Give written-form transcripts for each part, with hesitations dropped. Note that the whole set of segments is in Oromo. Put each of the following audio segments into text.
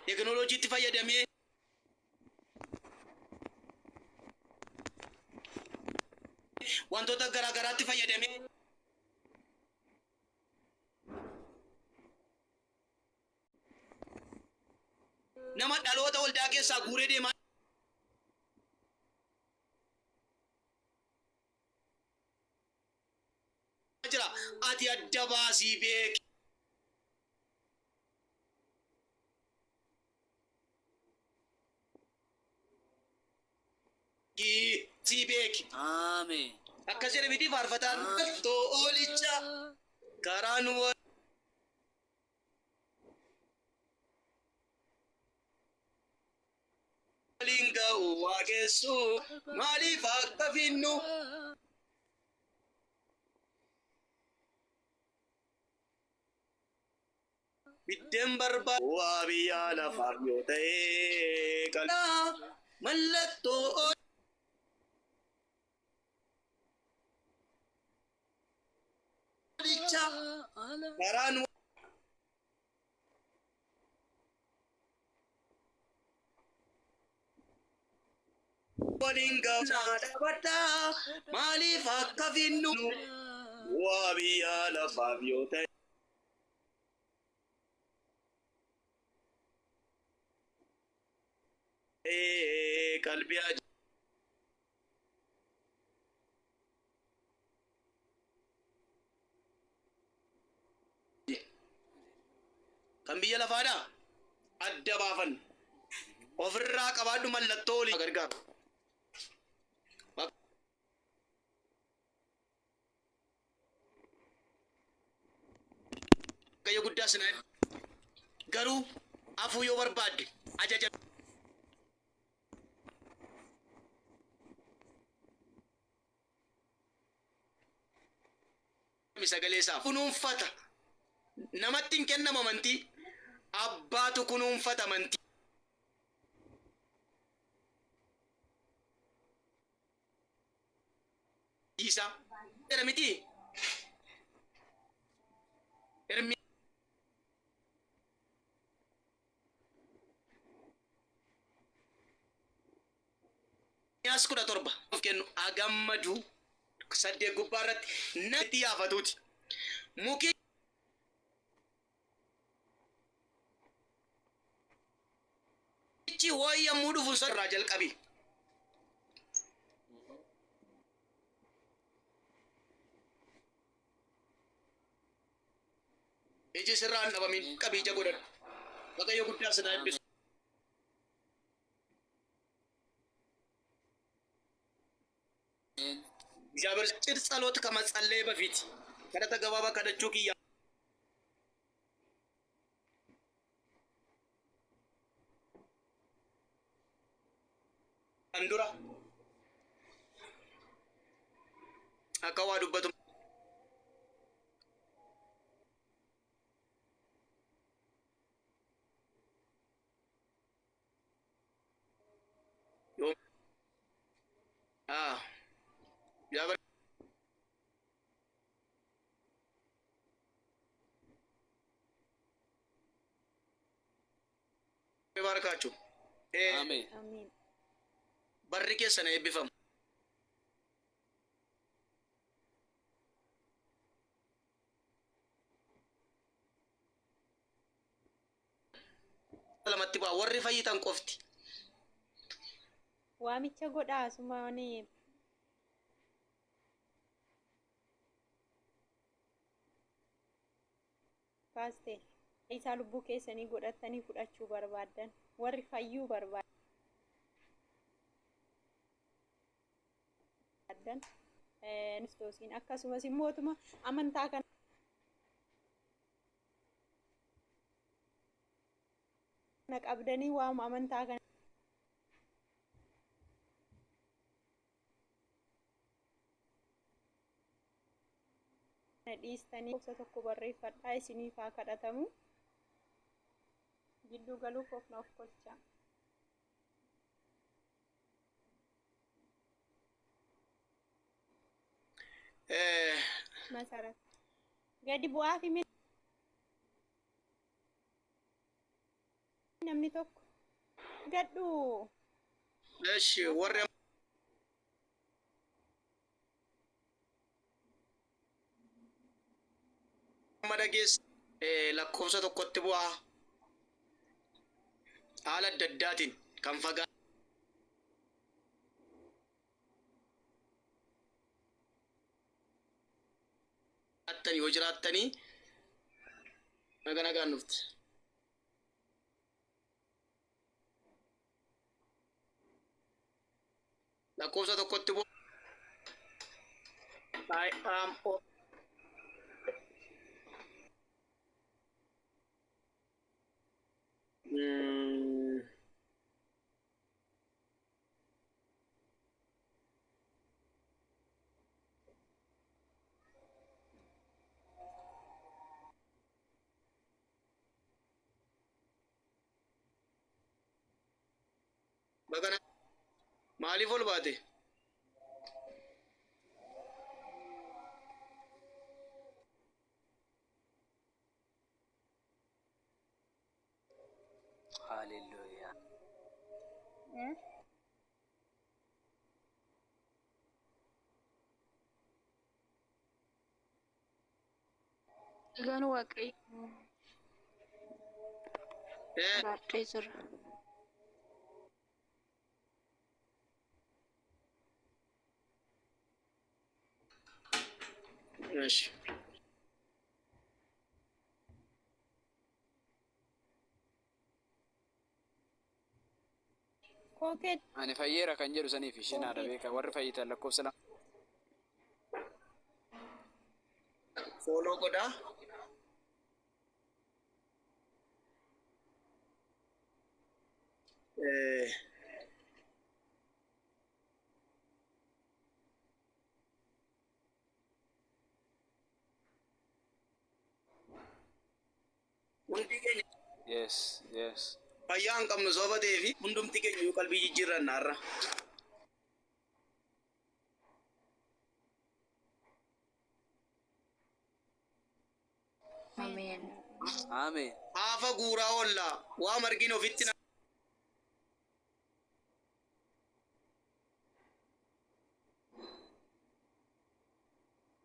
teknolojii itti fayyadamee wantoota garaagaraatti fayyadamee nama dhaloota waldaa keessaa guuree deemaa jira. Ati adda baasii beeki. Si beeki. Ameen. Akkas jedhe miti faarfataan too oolicha karaan waliin ga'u waaqessu maaliif akka finnu biddeen barbaadu waa biyyaa lafaaf yoo ta'e qalaa mallattoo oolicha karaan waliin ga'u dhaabadhaa maaliif akka finnu waa biyyaa lafaaf yoo ta'e qalbii kan biyya lafaadha adda baafan ofirraa qabaadhu mallattoo olii gargaaru. Waaqayyo guddaa sinaa garuu afuu yoo barbaadde ajaja sagalee isaa kunuunfata namatti hin kennamu amantii abbaatu kunuunfata amantii isaa jedha miti Ermiyaas 17 of kennu agammadu saddeet gubbaa irratti natti yaafatuuti. Mukichi waa'ee yommuu dhufu irraa jalqabi. Iji sirraa hin dhabamin qabii ija godhadhu. Waaqayyo guddaa sinaa eebbisu. እግዚአብሔር ጭር ጸሎት ከመጸለይ በፊት ከተገባባ ከደቹ ኪያ አንዱራ አካዋዱበቱ እግዚአብሔር ይባርካችሁ። አሜን። አሜን። barri keessan eebbifamu. Lamatti baa warri fayyitan qofti. Waamicha godhaa sumaanii Paaste isaa lubbuu keessanii godhatanii fudhachuu barbaadan warri fayyuu barbaadan Kiristoosiin akkasumas immootuma amantaa kana qabdanii waamu amantaa kana dhiistanii gosa tokko barreeffadhaa isiniif haa kadhatamu. Gidduu galuuf of kolchaa. Masarat gadi bu'aa fi namni tokko gadhu Eeshi warri amma dhageessu lakkoofsa tokkotti bu'aa haala adda addaatiin kan fagaattanii yoo jiraattanii nagaan dhufte. Lakkoofsa tokkotti bu'aa I am Bagana maaliif ol baate? Hallelujah. Egaan waaqayyo Eh, baadhee jira. eeshi. kookee Ani fayyeera kan jedhu saniif isheen haadha beeka. Warri fayyitan lakkoofsa lama. Follow godhaa. Hundi keenya Yes, yes. fayyaa hin qabnu sababa ta'eefi hundumti keenya yoo qalbii jijjiirranna har'a. Ameen. Ameen. Haafa guuraa oollaa waa margin ofitti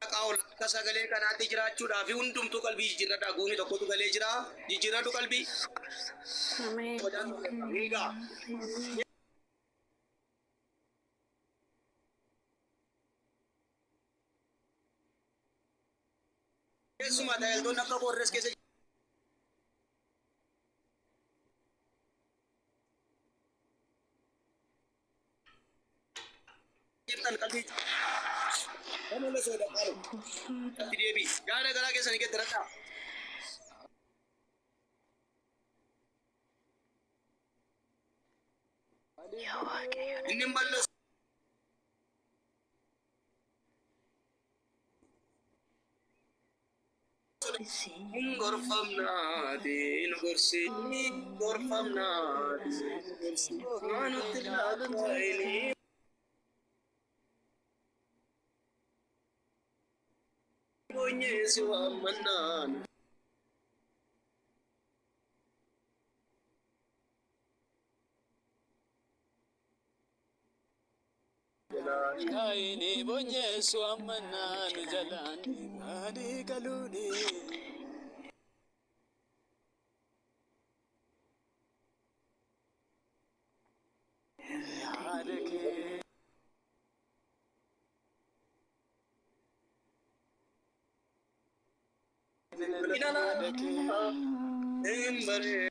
naqaa oolla akka sagalee kanaatti jiraachuudhaa fi hundumtuu qalbii jijjiirradhaa guuni tokkotu galee jira jijjiirradhu qalbii. Ameen. Egaa keessumaa tajaajiltoonni akka boorres keessa jirtan qalbii kanulle sooda qaalu itti deebii yaada garaa keessanii geddaradhaa. Inni hin balleessu. Gorfamnaati nu gorsi gorfamnaati nutti laataini bonyeesi waammannaan Kaini bonyeessu ammanaan jalaan adii galuuni. Yaada kee. Yaada kee. hin baree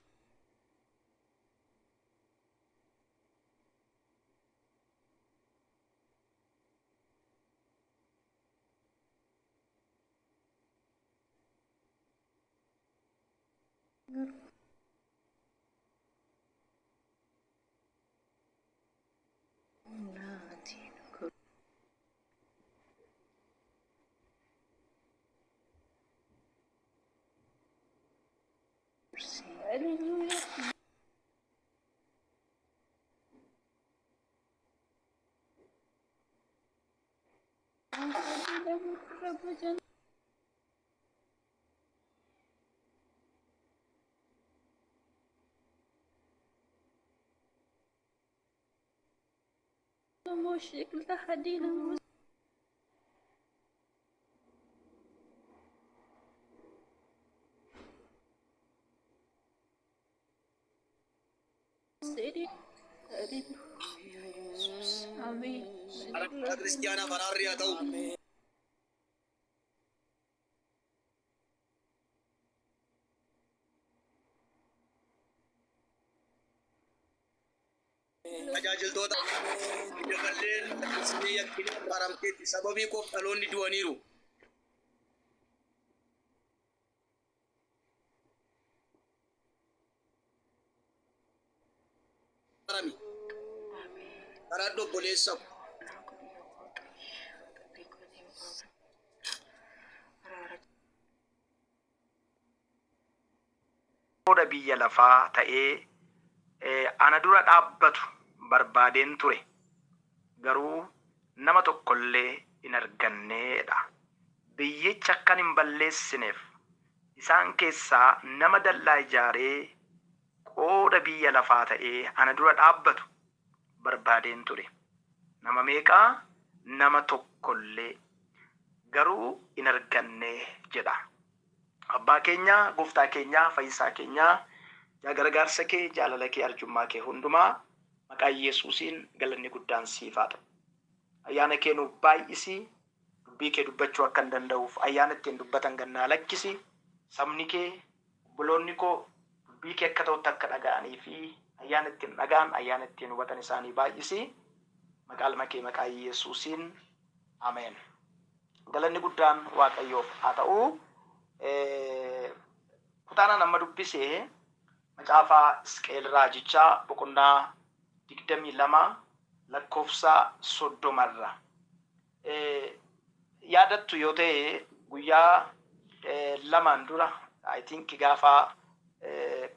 شكل تحدينا سيدي آمين Kiristiyaana baraarri haa ta'u. Tajaajiltoota daballeen isinii yakkinii baaramteetti sababii koof dhaloonni du'aniiru. Karaa obboleessa Oda biyya lafaa ta'ee ana dura dhaabbatu barbaadeen ture. Garuu nama tokkollee hin arganneedha. Biyyicha akkan hin balleessineef isaan keessaa nama dallaa ijaaree qooda biyya lafaa ta'ee ana dura dhaabbatu barbaadeen ture. Nama meeqaa? Nama tokkollee. Garuu hin arganne jedha. Abbaa keenya, gooftaa keenya, fayyisaa keenya, yaa gargaarsa kee, jaalala kee, arjummaa kee hundumaa maqaa Yesuusiin galanni guddaan siif haa ta'u. Ayyaana kee nuuf baay'isi, dubbii kee dubbachuu akka hin danda'uuf ayyaana ittiin dubbatan gannaa lakkisi. Sabni kee, obboloonni koo dubbii kee akka ta'utti akka dhaga'anii fi ayyaana ittiin dhaga'an, ayyaana ittiin hubatan isaanii baay'isi. Maqaa kee maqaa Yesuusiin ameen. Galanni guddaan Waaqayyoof haa ta'u. Kutaana nama dubbisee macaafa Hisqeel raajichaa boqonnaa 22 lakkoofsa 30 yaadattu yoo ta'e guyyaa lamaan dura I think gaafa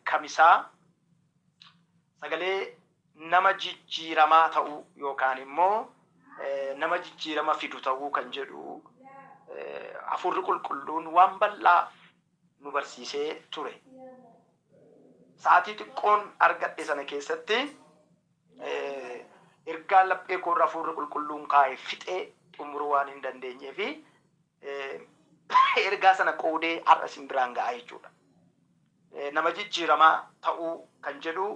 kamisaa sagalee nama jijjiiramaa ta'uu yookaan immoo nama jijjiirama fidu ta'uu kan jedhu Hafuurri qulqulluun waan bal'aa nu barsiisee ture. Sa'aatii xiqqoon argadhe sana keessatti ergaa laphee koorra hafuurri qulqulluun kaa'ee fixee xumuruu waan hin dandeenyee fi ergaa sana qoodee har'a isin biraan ga'a jechuudha. Nama jijjiiramaa ta'uu kan jedhu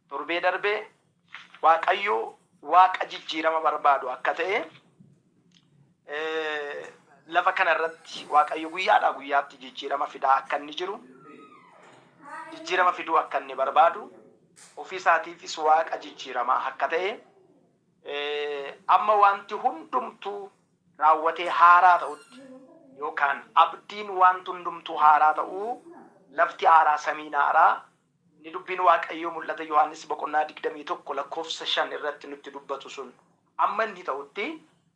torbee darbee Waaqayyoo Waaqa jijjiirama barbaadu akka ta'e lafa kana irratti Waaqayyo guyyaadhaa guyyaatti jijjiirama fidaa akka inni jiru, jijjiirama fiduu akka inni barbaadu, ofii isaatiifis Waaqa jijjiiramaa akka ta'e, amma wanti hundumtuu raawwatee haaraa ta'utti yookaan abdiin wanti hundumtuu haaraa ta'uu, lafti haaraa, samiin haaraa, ni dubbiin Waaqayyoo mul'ata Yohaannis boqonnaa 21 lakkoofsa 5 irratti nutti dubbatu sun amma inni ta'utti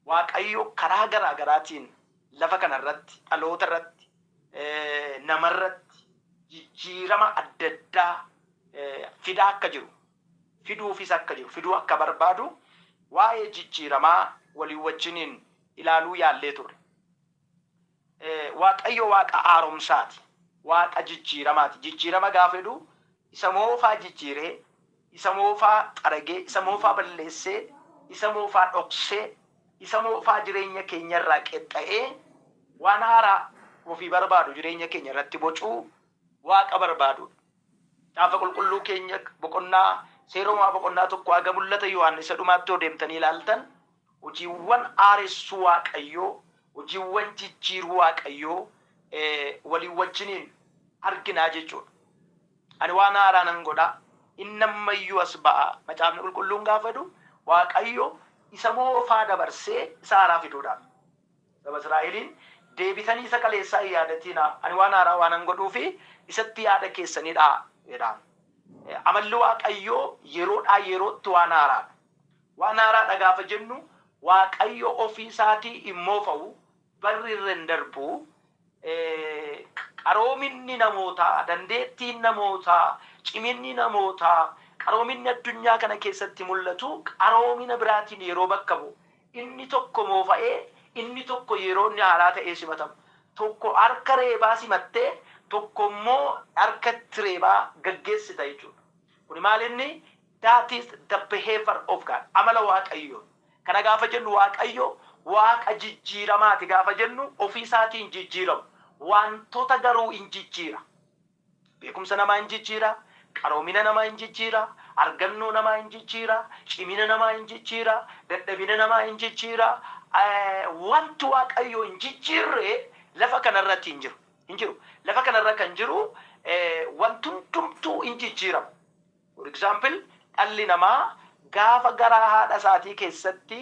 Waaqayyo karaa garaa garaatiin lafa kana irratti, dhaloota irratti, nama irratti jijjiirama adda addaa fidaa akka jiru, fiduufis akka jiru, fiduu akka barbaadu waa'ee jijjiiramaa walii wajjiniin ilaaluu yaallee turre. Waaqayyo Waaqa haaromsaati, Waaqa jijjiiramaati. Jijjiirama gaafa jedhu isa moofaa jijjiiree, isa moofaa xaragee, isa moofaa balleessee, isa moofaa dhoksee, isa moofaa jireenya keenya irraa qexxa'ee waan haaraa ofii barbaadu jireenya keenya irratti bocuu Waaqa barbaadu. Gaafa qulqulluu keenya boqonnaa seeromaa boqonnaa 1 haga mul'ata Yohaannis dhumaatti yoo deemtanii ilaaltan hojiiwwan haaressuu Waaqayyoo, hojiiwwan jijjiiruu Waaqayyoo walii wajjiniin arginaa jechuudha. Ani waan haaraa nan godha, inni ammayyuu as ba'a. Macaafni qulqulluun gaafa jedhu Waaqayyo isa moofaa dabarsee isa haaraa fiduudhaaf. Saba Israa'eliin deebitanii isa kaleessaa hin yaadatinaa, ani waan haaraa waanan godhuu fi isatti yaada keessanidha jedhaan. Amalli Waaqayyoo yeroodhaa yerootti waan haaraadha. Waan haaraadha gaafa jennu Waaqayyo ofii isaatii hin moofa'u, barri irra hin darbu. Qaroominni namootaa, dandeettiin namootaa, ciminni namootaa, qaroominni addunyaa kana keessatti mul'atu qaroomina biraatiin yeroo bakka bu'u. Inni tokko moofa'ee, inni tokko yeroo inni haaraa ta'ee simatamu. Tokko harka reebaa simattee, tokko immoo harkatti reebaa gaggeessita jechuudha. Kuni maal inni? That is the behavior of God. Amala Waaqayyoo. Kana gaafa jennu Waaqayyo Waaqa jijjiiramaati gaafa jennu ofii isaatiin jijjiiramu. Wantoota garuu hin jijjiira. Beekumsa namaa hin jijjiira, qaroomina namaa hin jijjiira, argannoo namaa hin jijjiira, cimina namaa hin jijjiira, dadhabina namaa hin jijjiira. Wanti Waaqayyo hin jijjiirre lafa kanarratti hin jiru. Lafa kanarra kan jiru wanti hundumtuu hin jijjiiramu. For example, dhalli namaa gaafa garaa haadha isaatii keessatti